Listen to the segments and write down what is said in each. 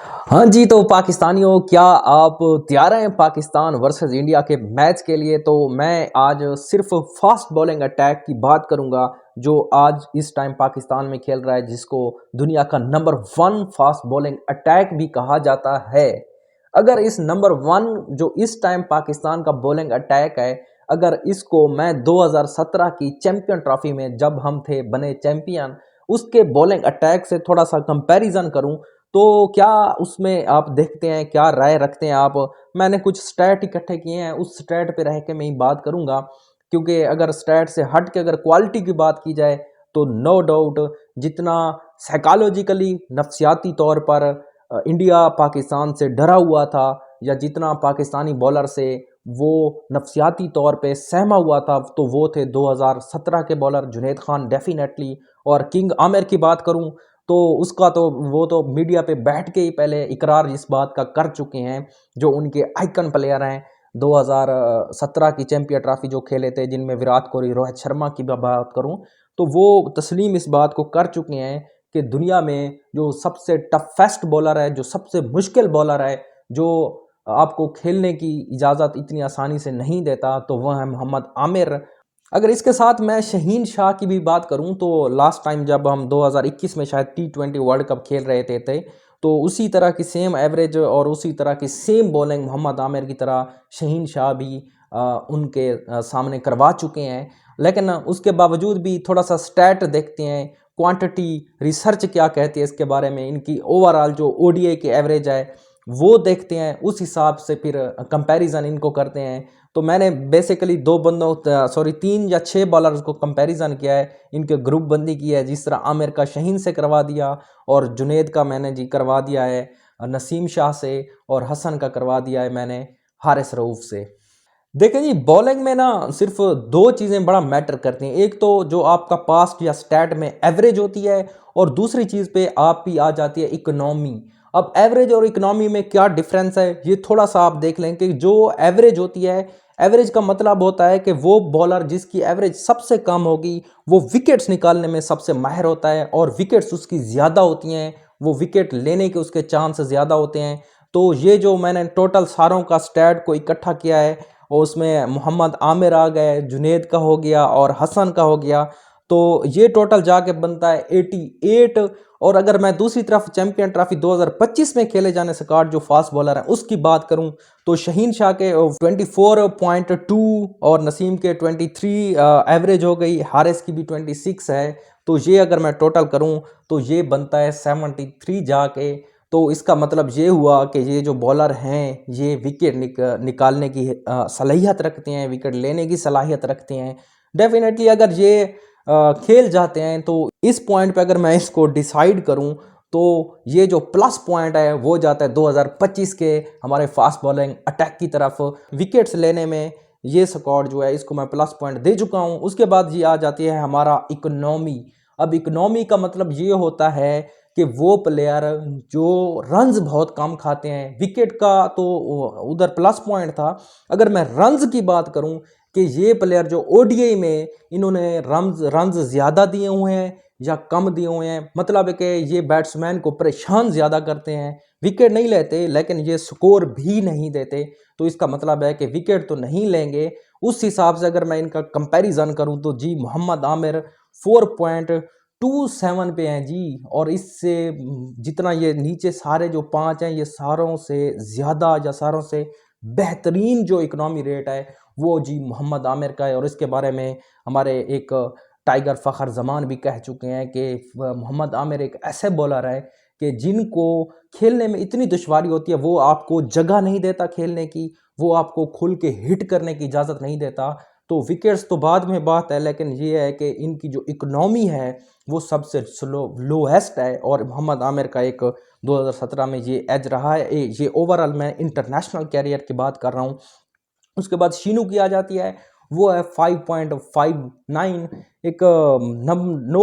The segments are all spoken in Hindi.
हाँ जी, तो पाकिस्तानियों, क्या आप तैयार हैं पाकिस्तान वर्सेस इंडिया के मैच के लिए? तो मैं आज सिर्फ फास्ट बॉलिंग अटैक की बात करूंगा जो आज इस टाइम पाकिस्तान में खेल रहा है, जिसको दुनिया का नंबर 1 फास्ट बॉलिंग अटैक भी कहा जाता है। अगर इस नंबर 1 जो इस टाइम पाकिस्तान का बॉलिंग अटैक है, अगर इसको मैं 2017 की चैंपियन ट्रॉफी में जब हम थे बने चैंपियन, उसके बॉलिंग अटैक से थोड़ा सा कंपैरिजन करूं, तो क्या उसमें आप देखते हैं, क्या राय रखते हैं आप? मैंने कुछ स्टैट इकट्ठे किए हैं, उस स्टैट पे रह के मैं ही बात करूंगा, क्योंकि अगर स्टैट से हट के अगर क्वालिटी की बात की जाए तो नो डाउट जितना साइकोलॉजिकली नफ्सियाती तौर पर इंडिया पाकिस्तान से डरा हुआ था, या जितना पाकिस्तानी बॉलर से वो नफ्सियाती तौर पे सहमा हुआ था, तो वो थे 2017 के बॉलर जुनैद खान डेफिनेटली। और किंग आमिर की बात करूं तो उसका तो वो तो मीडिया पे बैठ के ही पहले इकरार इस बात का कर चुके हैं, जो उनके आइकन प्लेयर हैं 2017 की चैंपियन ट्रॉफी जो खेले थे, जिनमें विराट कोहली, रोहित शर्मा की बात करूं, तो वो तस्लीम इस बात को कर चुके हैं कि दुनिया में जो सबसे टफेस्ट बॉलर है, जो सबसे मुश्किल बॉलर है, जो आपको खेलने की इजाज़त इतनी आसानी से नहीं देता, तो वह है मोहम्मद आमिर। अगर इसके साथ मैं शहीन शाह की भी बात करूं तो लास्ट टाइम जब हम 2021 में शायद T20 वर्ल्ड कप खेल रहे थे, तो उसी तरह की सेम एवरेज और उसी तरह की सेम बॉलिंग मोहम्मद आमिर की तरह शहीन शाह भी उनके सामने करवा चुके हैं। लेकिन उसके बावजूद भी थोड़ा सा स्टैट देखते हैं, क्वांटिटी रिसर्च क्या कहती है इसके बारे में, इनकी ओवरऑल जो ओडीआई की एवरेज है वो देखते हैं, उस हिसाब से फिर कंपैरिजन इनको करते हैं। तो मैंने बेसिकली 3 या 6 बॉलर्स को कंपैरिजन किया है, इनके ग्रुप बंदी की है, जिस तरह आमिर का शहीन से करवा दिया, और जुनैद का मैंने जी करवा दिया है नसीम शाह से, और हसन का करवा दिया है मैंने हारिस रऊफ से। देखें जी, बॉलिंग में ना सिर्फ दो चीज़ें बड़ा मैटर करती हैं। एक तो जो आपका पास्ट या स्टैट में एवरेज होती है, और दूसरी चीज़ पे आप भी आ जाती है इकोनॉमी। अब एवरेज और इकोनॉमी में क्या डिफरेंस है, ये थोड़ा सा आप देख लें कि जो एवरेज होती है, एवरेज का मतलब होता है कि वो बॉलर जिसकी एवरेज सबसे कम होगी वो विकेट्स निकालने में सबसे माहिर होता है, और विकेट्स उसकी ज़्यादा होती हैं, वो विकेट लेने के उसके चांस ज़्यादा होते हैं। तो ये जो मैंने टोटल सारों का स्टैट को इकट्ठा किया है, और उसमें मोहम्मद आमिर आ गए, जुनैद का हो गया और हसन का हो गया, तो ये टोटल जाके बनता है 88। और अगर मैं दूसरी तरफ चैंपियन ट्रॉफी 2025 में खेले जाने स्कॉट जो फास्ट बॉलर हैं उसकी बात करूं, तो शहीन शाह के 24.2 और नसीम के 23 एवरेज हो गई, हारिस की भी 26 है। तो ये अगर मैं टोटल करूं तो ये बनता है 73 जाके। तो इसका मतलब ये हुआ कि ये जो बॉलर हैं ये विकेट निकालने की सलाहियत रखते हैं, विकेट लेने की सलाहियत रखते हैं। डेफिनेटली अगर ये खेल जाते हैं, तो इस पॉइंट पे अगर मैं इसको डिसाइड करूं, तो ये जो प्लस पॉइंट है वो जाता है 2025 के हमारे फास्ट बॉलिंग अटैक की तरफ। विकेट्स लेने में ये स्क्वाड जो है इसको मैं प्लस पॉइंट दे चुका हूं। उसके बाद ये आ जाती है हमारा इकोनॉमी। अब इकोनॉमी का मतलब ये होता है कि वो प्लेयर जो रन्स बहुत कम खाते हैं। विकेट का तो उधर प्लस पॉइंट था, अगर मैं रन्स की बात करूं कि ये प्लेयर जो ओडीआई में इन्होंने रन्स ज़्यादा दिए हुए हैं या कम दिए हुए हैं, मतलब है कि ये बैट्समैन को परेशान ज़्यादा करते हैं। विकेट नहीं लेते लेकिन ये स्कोर भी नहीं देते, तो इसका मतलब है कि विकेट तो नहीं लेंगे। उस हिसाब से अगर मैं इनका कंपैरिजन करूं तो जी मोहम्मद आमिर 4.27 पे हैं जी, और इससे जितना ये नीचे सारे जो 5 हैं, ये सारों से ज़्यादा या सारों से बेहतरीन जो इकनॉमी रेट है वो जी मोहम्मद आमिर का है। और इसके बारे में हमारे एक टाइगर फ़खर जमान भी कह चुके हैं कि मोहम्मद आमिर एक ऐसे बॉलर है कि जिनको खेलने में इतनी दुश्वारी होती है, वो आपको जगह नहीं देता खेलने की, वो आपको खुल के हिट करने की इजाज़त नहीं देता। तो विकेट्स तो बाद में बात है, लेकिन ये है कि इनकी जो इकनॉमी है वो सबसे लोएस्ट है, और मोहम्मद आमिर का एक 2017 में ये एज रहा है। ये ओवरऑल मैं इंटरनेशनल कैरियर की बात कर रहा हूँ। उसके बाद शीनू की आ जाती है, वो है 5.59। एक नो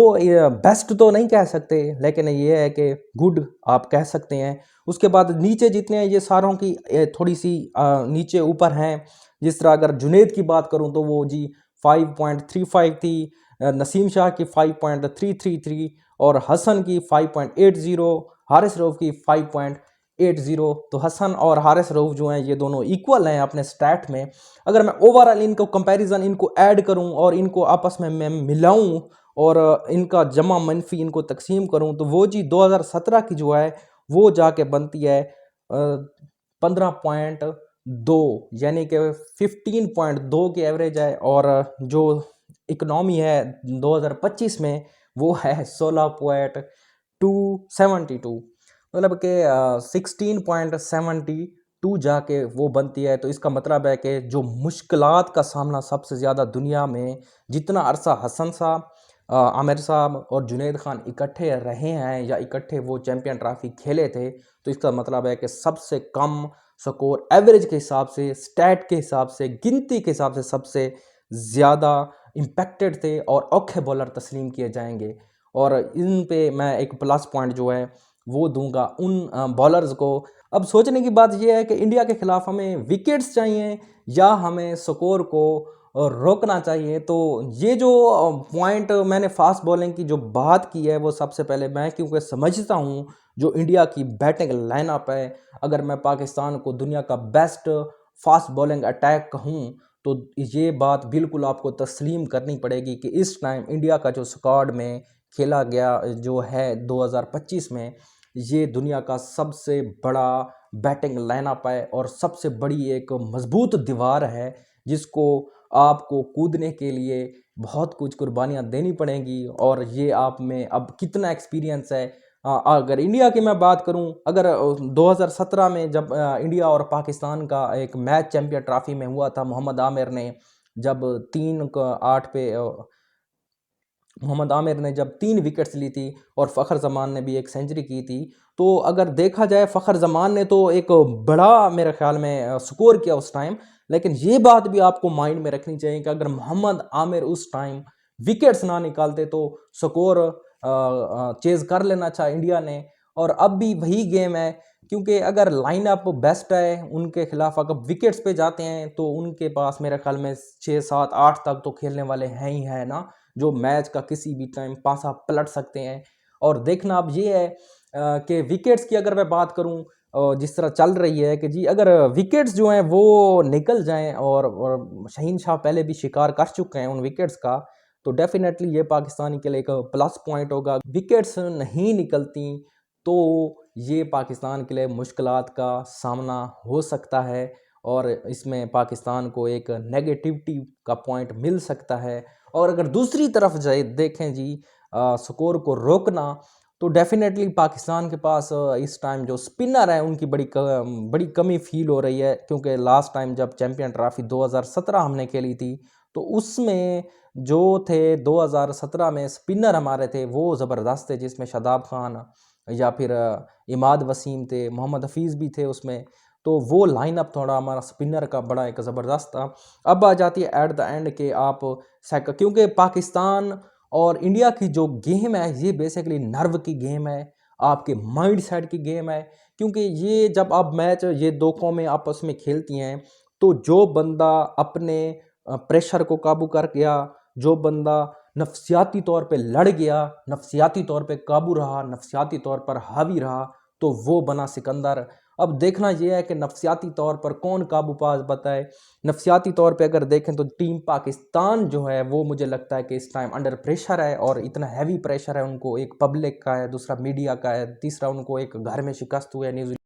बेस्ट तो नहीं कह सकते, लेकिन ये है कि गुड आप कह सकते हैं। उसके बाद नीचे जितने हैं ये सारों की थोड़ी सी नीचे ऊपर हैं। जिस तरह अगर जुनैद की बात करूं तो वो जी 5.35 थी, नसीम शाह की 5.333, और हसन की 5.80, हारिस रऊफ की 8-0। तो हसन और हारिस रऊफ जो हैं ये दोनों इक्वल हैं अपने स्टैट में। अगर मैं ओवरऑल इनको कंपैरिजन इनको ऐड करूं और इनको आपस में मैं मिलाऊं और इनका जमा मनफी इनको तकसीम करूं तो वो जी 2017 की जो है वो जाके बनती है 15.2, यानी कि 15.2 की एवरेज है। और जो इकनॉमी है 2025 में वो है 16.272, मतलब कि 16.72 जाके वो बनती है। तो इसका मतलब है कि जो मुश्किलात का सामना सबसे ज़्यादा दुनिया में जितना अरसा हसन साहब, आमिर साहब और जुनैद खान इकट्ठे रहे हैं या इकट्ठे वो चैम्पियन ट्रॉफी खेले थे, तो इसका मतलब है कि सबसे कम स्कोर एवरेज के हिसाब से, स्टैट के हिसाब से, गिनती के हिसाब से सबसे ज़्यादा इम्पैक्टेड थे और औखे बॉलर तस्लीम किए जाएंगे। और इन पे मैं एक प्लस पॉइंट जो है वो दूंगा उन बॉलर्स को। अब सोचने की बात यह है कि इंडिया के खिलाफ हमें विकेट्स चाहिए या हमें स्कोर को रोकना चाहिए। तो ये जो पॉइंट मैंने फास्ट बॉलिंग की जो बात की है वो सबसे पहले मैं क्योंकि समझता हूँ जो इंडिया की बैटिंग लाइनअप है, अगर मैं पाकिस्तान को दुनिया का बेस्ट फास्ट बॉलिंग अटैक कहूँ तो ये बात बिल्कुल आपको तस्लीम करनी पड़ेगी कि इस टाइम इंडिया का जो स्क्वाड में खेला गया जो है 2025 में, ये दुनिया का सबसे बड़ा बैटिंग लाइनअप है और सबसे बड़ी एक मजबूत दीवार है जिसको आपको कूदने के लिए बहुत कुछ कुर्बानियाँ देनी पड़ेंगी। और ये आप में अब कितना एक्सपीरियंस है। अगर इंडिया की मैं बात करूं, अगर 2017 में जब इंडिया और पाकिस्तान का एक मैच चैंपियन ट्रॉफी में हुआ था, मोहम्मद आमिर ने जब 3-8 पे मोहम्मद आमिर ने जब 3 विकेट्स ली थी और फ़खर जमान ने भी एक सेंचुरी की थी, तो अगर देखा जाए फ़खर जमान ने तो एक बड़ा मेरे ख्याल में स्कोर किया उस टाइम। लेकिन ये बात भी आपको माइंड में रखनी चाहिए कि अगर मोहम्मद आमिर उस टाइम विकेट्स ना निकालते तो स्कोर चेज़ कर लेना था इंडिया ने। और अब भी वही गेम है, क्योंकि अगर लाइनअप बेस्ट है उनके खिलाफ अगर विकेट्स पे जाते हैं तो उनके पास मेरे ख्याल में 6-7-8 तक तो खेलने वाले हैं ही है ना, जो मैच का किसी भी टाइम पासा पलट सकते हैं। और देखना अब ये है कि विकेट्स की अगर मैं बात करूं, जिस तरह चल रही है कि जी अगर विकेट्स जो हैं वो निकल जाएं और शहीन शाह पहले भी शिकार कर चुके हैं उन विकेट्स का, तो डेफिनेटली ये पाकिस्तानी के लिए एक प्लस पॉइंट होगा। विकेट्स नहीं निकलती तो ये पाकिस्तान के लिए मुश्किलात का सामना हो सकता है और इसमें पाकिस्तान को एक नेगेटिविटी का पॉइंट मिल सकता है। और अगर दूसरी तरफ जाए देखें जी स्कोर को रोकना, तो डेफिनेटली पाकिस्तान के पास इस टाइम जो स्पिनर है उनकी बड़ी कमी फील हो रही है। क्योंकि लास्ट टाइम जब चैंपियन ट्रॉफी 2017 हमने खेली थी तो उसमें जो थे 2017 में स्पिनर हमारे थे वो ज़बरदस्त थे, जिसमें शादाब खान या फिर इमाद वसीम थे, मोहम्मद हफीज़ भी थे उसमें। तो वो लाइनअप थोड़ा हमारा स्पिनर का बड़ा एक ज़बरदस्त था। अब आ जाती है एट द एंड के आप क्योंकि पाकिस्तान और इंडिया की जो गेम है ये बेसिकली नर्व की गेम है, आपके माइंड सेट की गेम है। क्योंकि ये जब आप मैच ये दो कौमें आपस में खेलती हैं तो जो बंदा अपने प्रेशर को काबू कर गया, जो बंदा नफसियाती तौर पे लड़ गया, नफसियाती तौर पे काबू रहा, नफसियाती तौर पर हावी रहा, तो वो बना सिकंदर। अब देखना यह है कि नफसियाती तौर पर कौन काबू पास बताए। नफसियाती तौर पे अगर देखें तो टीम पाकिस्तान जो है वो मुझे लगता है कि इस टाइम अंडर प्रेशर है और इतना हैवी प्रेशर है उनको, एक पब्लिक का है, दूसरा मीडिया का है, तीसरा उनको एक घर में शिकस्त हुआ है न्यूजीलैंड